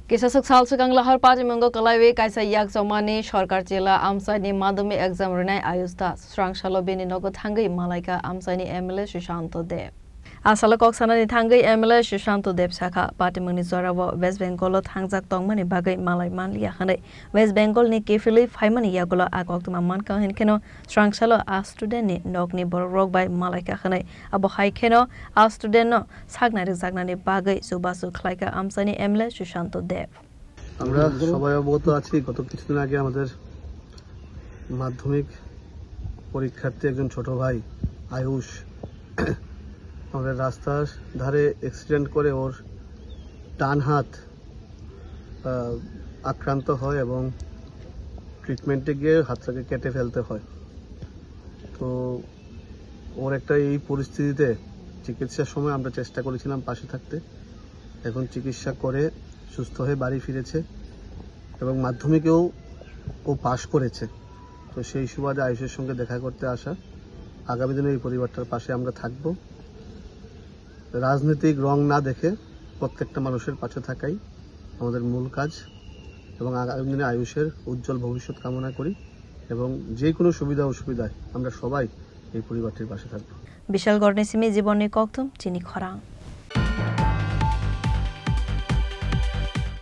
Kisasuk salsukang lahar pati monggo kalaiwe kaisa yak somani sarkar jela amsaini madhyamik exam rinai ayusta srang shalo bini nogo thangai malaika amsaini MLA Sushanto Deb. Asala koksanani thangai MLA Sushanto Deb sakha pati mongni zorawo West Bengal thangjak tongmani bagai malai manliya khanai West Bengal ni kefili phaimani yagulo akoktuma manka hinkeno srang shalo a student ni nokni borok bai malaika khanai abo haikeno a student no sagnari sagnani bagai subasu khlaika amsaini MLA Sushanto Deb. আমরা সবাই অবগত আছি গত কিছুদিন আগে আমাদের মাধ্যমিক পরীক্ষার্থী একজন ছোট ভাই আয়ুষ আমাদের রাস্তার ধারে অ্যাক্সিডেন্ট করে ওর ডান হাত আক্রান্ত হয় এবং ট্রিটমেন্টে গিয়ে হাতটাকে কেটে ফেলতে হয়। তো ওর একটা এই পরিস্থিতিতে চিকিৎসার সময় আমরা চেষ্টা করেছিলাম পাশে থাকতে। এখন চিকিৎসা করে সুস্থ হয়ে বাড়ি ফিরেছে এবং মাধ্যমিকেও ও পাশ করেছে। তো সেই সুবাদে আয়ুষের সঙ্গে দেখা করতে আসা। আগামী দিনে এই পরিবারটার পাশে আমরা থাকব। রাজনৈতিক রং না দেখে প্রত্যেকটা মানুষের পাশে থাকাই আমাদের মূল কাজ এবং আগামী দিনে আয়ুষের উজ্জ্বল ভবিষ্যৎ কামনা করি এবং যে কোনো সুবিধা অসুবিধায় আমরা সবাই এই পরিবারটির পাশে থাকব। বিশাল গড়নে সিমি জীবনে কক্তম চিনি খরাং।